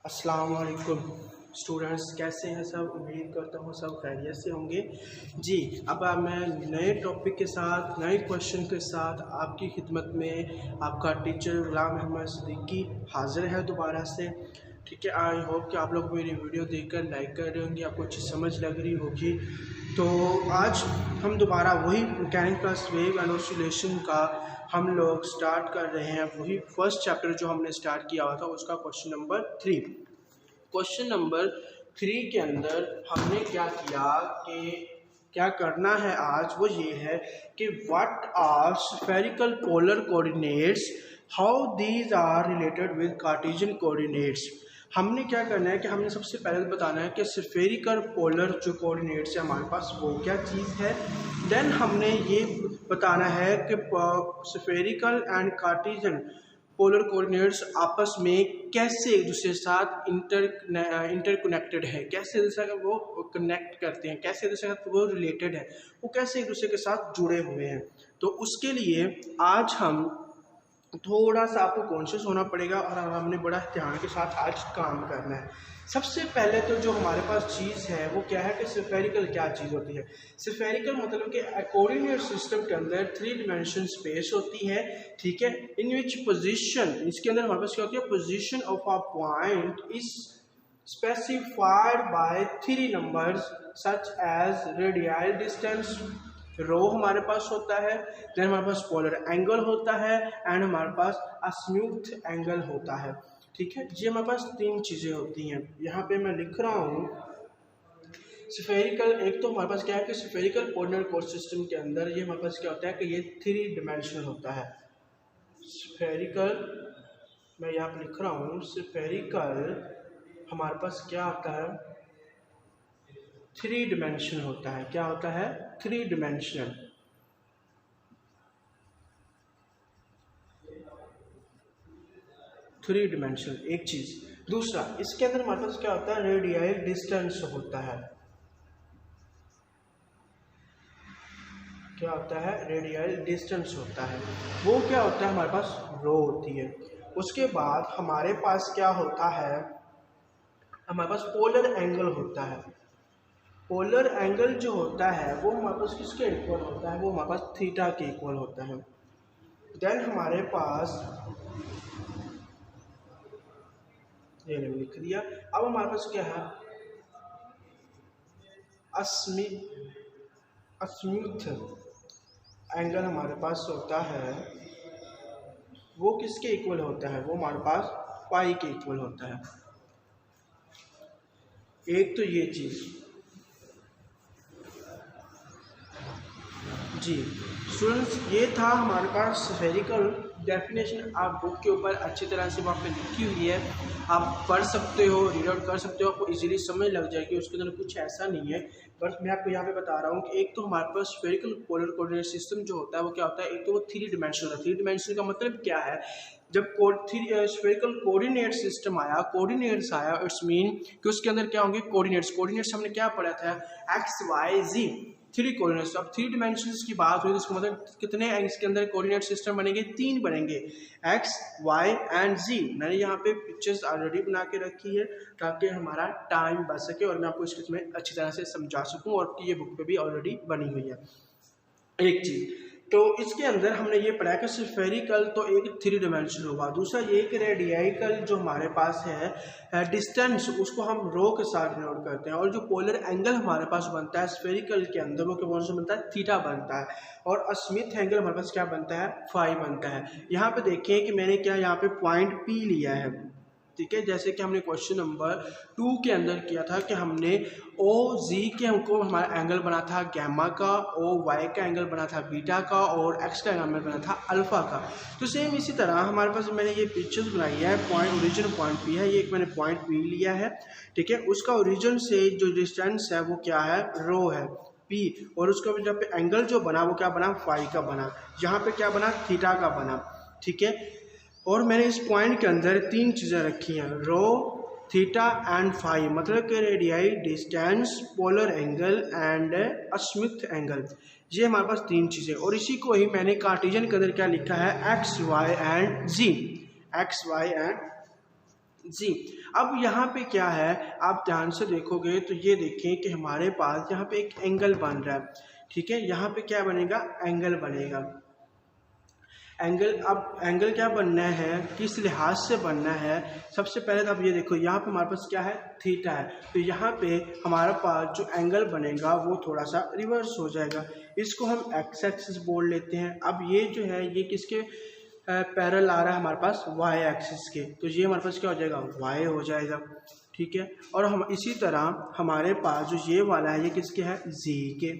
अस्सलाम वालेकुम स्टूडेंट्स, कैसे हैं सब। उम्मीद करता हूँ सब खैरियत से होंगे जी। अब मैं नए टॉपिक के साथ नए क्वेश्चन के साथ आपकी खिदमत में आपका टीचर गुलाम अहमद सिद्दीकी हाज़िर है दोबारा से। ठीक है, आई होप कि आप लोग मेरी वीडियो देखकर लाइक कर रहे होंगे, आपको अच्छी समझ लग रही होगी। तो आज हम दोबारा वही mechanic plus wave and oscillation का हम लोग स्टार्ट कर रहे हैं। वही फर्स्ट चैप्टर जो हमने स्टार्ट किया हुआ था उसका क्वेश्चन नंबर 3। क्वेश्चन नंबर 3 के अंदर हमने क्या किया कि क्या करना है आज वो ये है कि what are spherical polar coordinates, how these are related with Cartesian coordinates. हमने क्या करना है कि हमने सबसे पहले बताना है कि स्फेरिकल पोलर जो कोऑर्डिनेट्स है हमारे पास वो क्या चीज़ है। देन हमने ये बताना है कि spherical and Cartesian polar coordinates आपस में कैसे एक दूसरे के साथ इंटरकनेक्टेड है, कैसे एक दूसरे का वो कनेक्ट करते हैं, कैसे एक दूसरे के साथ वो रिलेटेड है, वो कैसे एक दूसरे के साथ जुड़े हुए हैं। तो उसके लिए आज हम थोड़ा सा आपको कॉन्शियस होना पड़ेगा और हमने बड़ा ध्यान के साथ आज काम करना है। सबसे पहले तो जो हमारे पास चीज़ है वो क्या है कि स्फेरिकल क्या चीज़ होती है। स्फेरिकल मतलब कि कोऑर्डिनेट सिस्टम के अंदर 3 डिमेंशन स्पेस होती है। ठीक है, इन विच पोजीशन, इसके अंदर हमारे पास क्या होती है, position of a point is specified by 3 numbers such as radial distance, rho हमारे पास होता है, देन हमारे पास पोलर एंगल होता है एंड हमारे पास अस्म्यूथ एंगल होता है। ठीक है, ये हमारे पास 3 चीज़ें होती हैं। यहाँ पे मैं लिख रहा हूँ स्फेरिकल। एक तो हमारे पास क्या है कि स्फेरिकल पोलर कोऑर्डिनेट सिस्टम के अंदर ये हमारे पास क्या होता है कि ये 3 डिमेंशनल होता है। स्फेरिकल, मैं यहाँ पे लिख रहा हूँ स्फेरिकल हमारे पास क्या होता है, 3 डिमेंशन होता है। क्या होता है, 3 डिमेंशनल। एक चीज। दूसरा, इसके अंदर हमारे पास क्या होता है, रेडियल डिस्टेंस होता है। क्या होता है, रेडियल डिस्टेंस होता है। वो क्या होता है, हमारे पास रो होती है। उसके बाद हमारे पास क्या होता है, हमारे पास पोलर एंगल होता है। पोलर एंगल जो होता है वो हमारे पास किसके इक्वल होता है, वो हमारे पास थीटा के इक्वल होता है। देन हमारे पास ये लिख दिया। अब हमारे पास क्या है, अस्म्यूथ एंगल हमारे पास होता है। वो किसके इक्वल होता है, वो हमारे पास पाई के इक्वल होता है। एक तो ये चीज़ जी स्टूडेंट्स, ये था हमारे पास स्फेरिकल डेफिनेशन। आप बुक के ऊपर अच्छी तरह से वहाँ पे लिखी हुई है, आप पढ़ सकते हो, रीड आउट कर सकते हो, आपको इजीली समझ लग जाएगी। उसके अंदर कुछ ऐसा नहीं है, बस मैं आपको यहाँ पे बता रहा हूँ कि एक तो हमारे पास स्फेरिकल पोलर कोऑर्डिनेट सिस्टम जो होता है वो क्या होता है, एक तो वो 3 डिमेंशनल है। 3 डिमेंशनल का मतलब क्या है, जब स्फेरिकल कोऑर्डिनेट सिस्टम आया, कोऑर्डिनेट्स आया, इट्स मीन कि उसके अंदर क्या होंगे, कोऑर्डिनेट्स हमने क्या पढ़ा था, एक्स वाई जी 3 कोऑर्डिनेट्स। अब 3 डिमेंशंस की बात हुई तो इसका मतलब कितने इसके अंदर कोऑर्डिनेट सिस्टम बनेंगे, 3 बनेंगे, एक्स वाई एंड जी। मैंने यहाँ पे पिक्चर्स ऑलरेडी बना के रखी है ताकि हमारा टाइम बच सके और मैं आपको इसके में अच्छी तरह से समझा सकूँ, और ये बुक पे भी ऑलरेडी बनी हुई है। एक चीज़ तो इसके अंदर हमने ये पढ़ा कि स्फेरिकल तो एक 3 डिमेंशन होगा। दूसरा ये कि रेडियल जो हमारे पास है डिस्टेंस, उसको हम रो के साथ डिनोट करते हैं। और जो पोलर एंगल हमारे पास बनता है स्फेरिकल के अंदर वो कौन सा बनता है, थीटा बनता है। और अस्मिथ एंगल हमारे पास क्या बनता है, फाई बनता है। यहाँ पे देखिए कि मैंने क्या यहाँ पे पॉइंट पी लिया है। ठीक है, जैसे कि हमने क्वेश्चन नंबर 2 के अंदर किया था कि हमने ओ जी के हमको हमारा एंगल बना था गैमा का, ओ वाई का एंगल बना था बीटा का, और एक्स का एंगल बना था अल्फा का। तो सेम इसी तरह हमारे पास मैंने ये पिक्चर्स बनाई है, पॉइंट ओरिजिन पॉइंट पी है, ये एक मैंने पॉइंट पी लिया है। ठीक है, उसका ओरिजिन से जो डिस्टेंस है वो क्या है, रो है पी, और उसका जब एंगल जो बना वो क्या बना, फाई का बना। यहाँ पे क्या बना, थीटा का बना। ठीक है, और मैंने इस पॉइंट के अंदर 3 चीज़ें रखी हैं, रो, थीटा एंड फाई, मतलब कि radial distance, polar angle and azimuth angle. ये हमारे पास 3 चीज़ें, और इसी को ही मैंने कार्टेशियन के अंदर क्या लिखा है, X Y and Z, X Y and Z. अब यहाँ पे क्या है, आप ध्यान से देखोगे तो ये देखें कि हमारे पास यहाँ पे एक एंगल बन रहा है, ठीक है। यहाँ पे क्या बनेगा, एंगल बनेगा। एंगल, अब एंगल क्या बनना है, किस लिहाज से बनना है, सबसे पहले तो आप ये देखो यहाँ पे हमारे पास क्या है, थीटा है। तो यहाँ पे हमारे पास जो एंगल बनेगा वो थोड़ा सा रिवर्स हो जाएगा, इसको हम एक्स एक्सिस बोल लेते हैं। अब ये जो है ये किसके पैरेलल आ रहा है हमारे पास, वाई एक्सिस के, तो ये हमारे पास क्या हो जाएगा, वाई हो जाएगा, ठीक है। और हम इसी तरह हमारे पास जो ये वाला है ये किसके है, जी के।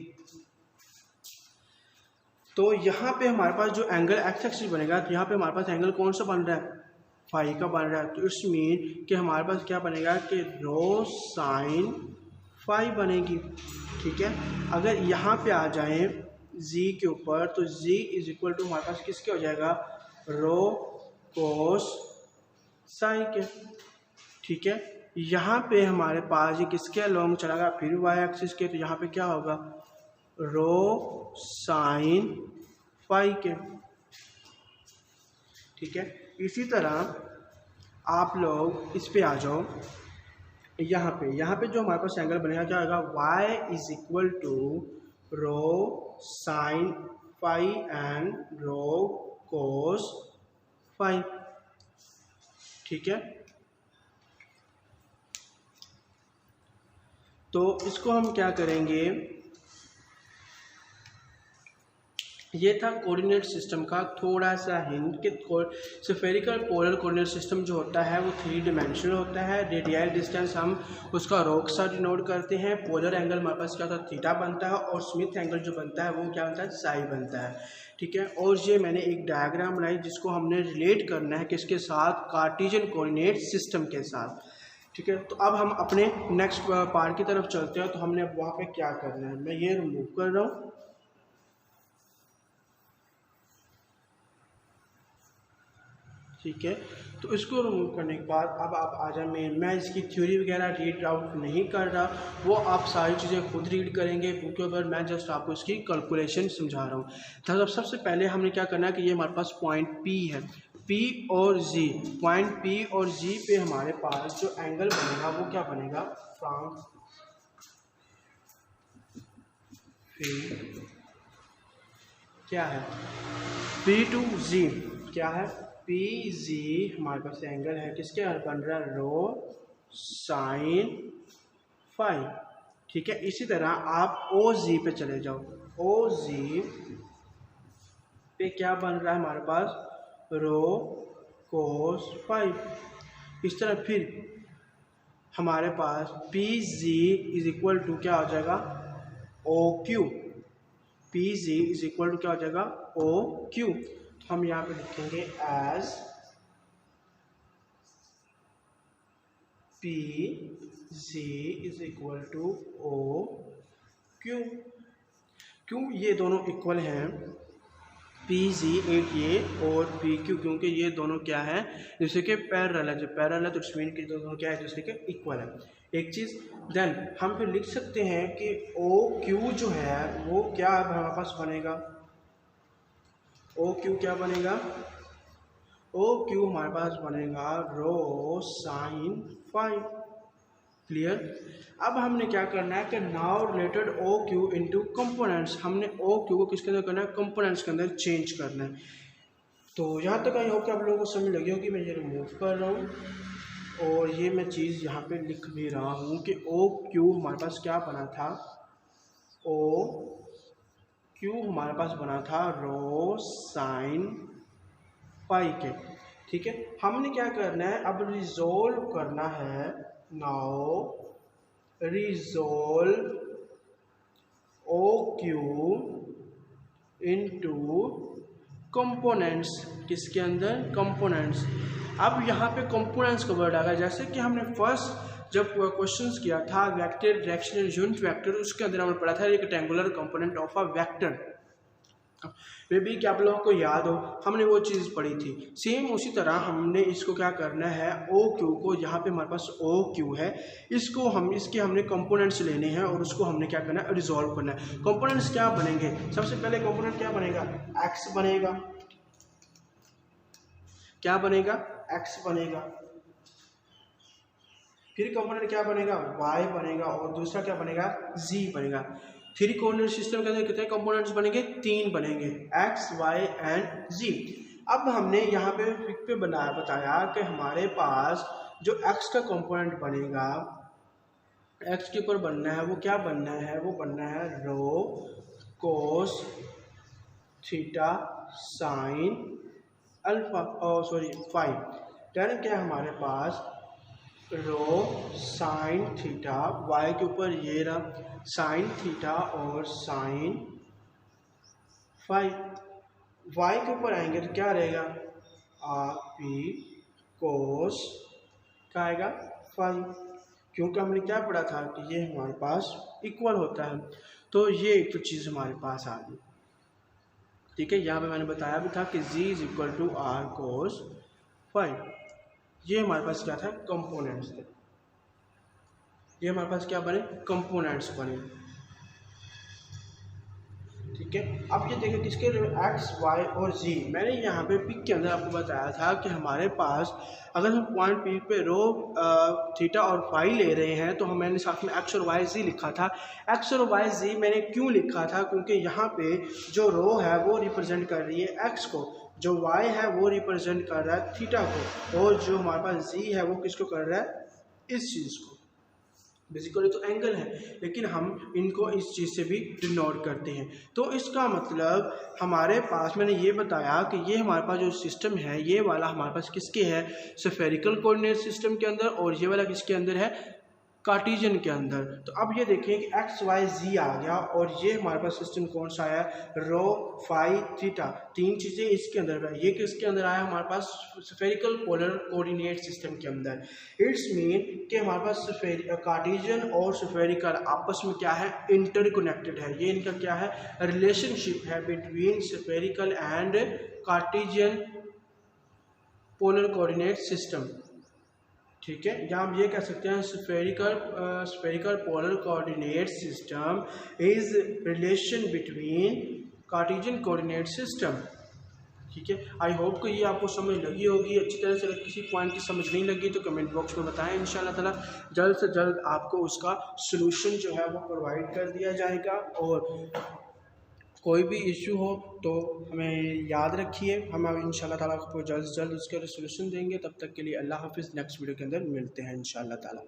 तो यहाँ पे हमारे पास जो एंगल एक्स एक्सिस बनेगा, तो यहाँ पे हमारे पास एंगल कौन सा बन रहा है, फाई का बन रहा है। तो इट्स मीन कि हमारे पास क्या बनेगा कि रो साइन फाई बनेगी, ठीक है। अगर यहाँ पे आ जाए जी के ऊपर, तो जी इज इक्वल टू हमारे पास किसके हो जाएगा, रो कोस साई के, ठीक है। यहाँ पे हमारे पास ये किसके लॉन्ग चलेगा, फिर वाई एक्सिस के, तो यहाँ पे क्या होगा, रो साइन फाई के, ठीक है। इसी तरह आप लोग इस पे आ जाओ, यहाँ पे जो हमारे पास एंगल बनेगा क्या होगा, y is equal to rho sine phi and rho cos phi, ठीक है। तो इसको हम क्या करेंगे, ये था कोऑर्डिनेट सिस्टम का थोड़ा सा हिंट कि स्फेरिकल पोलर कोऑर्डिनेट सिस्टम जो होता है वो 3 डिमेंशनल होता है। रेडियल डिस्टेंस हम उसका रो के साथ डिनोट करते हैं, पोलर एंगल हमारे पास क्या होता है, थीटा बनता है, और स्मिथ एंगल जो बनता है वो क्या बनता है, साई बनता है, ठीक है। और ये मैंने एक डायग्राम बनाई जिसको हमने रिलेट करना है किसके साथ, कार्टेशियन कोऑर्डिनेट सिस्टम के साथ, ठीक है। तो अब हम अपने नेक्स्ट पार्ट की तरफ चलते हैं। तो हमने वहाँ पे क्या करना है, मैं ये रिमूव कर रहा हूँ, ठीक है। तो इसको रिमूव करने के बाद अब आप आ जाए, मैं इसकी थ्योरी वगैरह रीड आउट नहीं कर रहा, वो आप सारी चीज़ें खुद रीड करेंगे बुक के ऊपर, मैं जस्ट आपको इसकी कैलकुलेशन समझा रहा हूँ। तो सबसे पहले हमने क्या करना है कि ये हमारे पास पॉइंट P है, P और G, पॉइंट P और G पे हमारे पास जो एंगल बनेगा वो क्या बनेगा, फ्रॉम क्या है P टू G, क्या है PG, हमारे पास एंगल है किसके बन रहा है, रो साइन फाई, ठीक है। इसी तरह आप OG पे चले जाओ, OG पे क्या बन रहा है हमारे पास, रो कोस फाई। इस तरह फिर हमारे पास PG इज इक्वल टू क्या हो जाएगा, OQ, PG is equal to क्या हो जाएगा, OQ। हम यहाँ पे लिखेंगे as PG is equal to OQ। क्यों ये दोनों इक्वल हैं, PG एक ये और PQ, क्योंकि ये दोनों क्या है, जैसे कि पैरेलल है, जो पैरेलल है तो इट्स मीन कि दोनों क्या है, दूसरे के इक्वल है, एक चीज़। देन हम फिर लिख सकते हैं कि OQ जो है वो क्या हमारे पास बनेगा, OQ क्या बनेगा, OQ हमारे पास बनेगा रो साइन फाई, क्लियर। अब हमने क्या करना है कि now related OQ into components, हमने OQ को किसके अंदर करना है, कंपोनेंट्स के अंदर चेंज करना है। तो यहाँ तक आई होप कि आप लोगों को समझ लगी होगी। मैं ये रिमूव कर रहा हूँ और ये मैं चीज़ यहाँ पे लिख भी रहा हूँ कि OQ हमारे पास क्या बना था, OQ हमारे पास बना था रो साइन फाई के, ठीक है। हमने क्या करना है, अब रिजोल्व करना है, now resolve OQ into components, किसके अंदर, कंपोनेंट्स। अब यहाँ पे कंपोनेंट्स का वर्ड आ गया, जैसे कि हमने फर्स्ट जब क्वेश्चंस किया था वेक्टर, डायरेक्शन, यूनिट वेक्टर, उसके अंदर हमने पढ़ा था rectangular component of a vector, वे भी क्या आप लोगों को याद हो, हमने वो चीज़ पढ़ी थी। सेम उसी तरह हमने इसको क्या करना है, OQ को, यहाँ पे हमारे पास OQ है, इसको हमने कंपोनेंट्स लेने हैं और उसको हमने क्या करना है, रिजॉल्व करना है। कंपोनेंट्स क्या बनेंगे, सबसे पहले कंपोनेंट क्या बनेगा, X बनेगा, क्या बनेगा, X बनेगा, फिर कंपोनेंट क्या बनेगा, y बनेगा और दूसरा क्या बनेगा, z बनेगा। 3 कोऑर्डिनेट सिस्टम के अंदर कितने कंपोनेंट्स बनेंगे, 3 बनेंगे, x, y एंड z। अब हमने यहाँ पे फिक पे बताया कि हमारे पास जो x का कंपोनेंट बनेगा, x के ऊपर बनना है, वो क्या बनना है, वो बनना है rho cos theta sine alpha phi. Term क्या है हमारे पास, रो साइन थीटा, y के ऊपर ये रहा साइन थीटा और साइन फाई। y के ऊपर आएंगे तो क्या रहेगा, आर पी कोस क्या आएगा, फाई, क्योंकि हमने क्या पढ़ा था कि ये हमारे पास इक्वल होता है। तो ये एक तो चीज़ हमारे पास आ गई, ठीक है। यहाँ पे मैंने बताया भी था कि z is equal to r cos phi. ये हमारे पास क्या था, कंपोनेंट्स थे, ये हमारे पास क्या बने, कंपोनेंट्स बने, ठीक है। अब ये देखिए किसके लिए, x, y और z। मैंने यहाँ पे पिक के अंदर आपको बताया था कि हमारे पास अगर हम पॉइंट पी पे रो थीटा और फाई ले रहे हैं तो मैंने साथ में x और y z लिखा था। x और y z मैंने क्यों लिखा था, क्योंकि यहाँ पे जो रो है वो रिप्रेजेंट कर रही है x को, जो y है वो रिप्रेजेंट कर रहा है थीटा को, और जो हमारे पास z है वो किसको कर रहा है, इस चीज़ को। बेसिकली तो एंगल है, लेकिन हम इनको इस चीज़ से भी डिनोट करते हैं। तो इसका मतलब हमारे पास, मैंने ये बताया कि ये हमारे पास जो सिस्टम है, ये वाला हमारे पास किसके है, स्फेरिकल कोऑर्डिनेट सिस्टम के अंदर, और ये वाला किसके अंदर है, कार्टेशियन के अंदर। तो अब ये देखें कि x, y, z आ गया, और ये हमारे पास सिस्टम कौन सा आया, रो फाई थीटा, तीन चीज़ें इसके अंदर है। ये किसके अंदर आया, हमारे पास स्फेरिकल पोलर कोऑर्डिनेट सिस्टम के अंदर। इट्स मीन कि हमारे पास कार्टेशियन और स्फेरिकल आपस में क्या है, इंटरकनेक्टेड है। ये इनका क्या है, रिलेशनशिप है between spherical and Cartesian polar coordinate system, ठीक है। या हम ये कह सकते हैं spherical polar coordinate system is relation between Cartesian coordinate system, ठीक है। आई होप कि ये आपको समझ लगी होगी अच्छी तरह से। अगर किसी पॉइंट की समझ नहीं लगी तो कमेंट बॉक्स में बताएं, इंशाल्लाह ताला जल्द से जल्द आपको उसका सलूशन जो है वो प्रोवाइड कर दिया जाएगा। और कोई भी इशू हो तो हमें याद रखिए, हम अब इंशाल्लाह ताला आपको जल्द से जल्द उसका सलूशन देंगे। तब तक के लिए अल्लाह हाफिज़, नेक्स्ट वीडियो के अंदर मिलते हैं इंशाल्लाह ताला।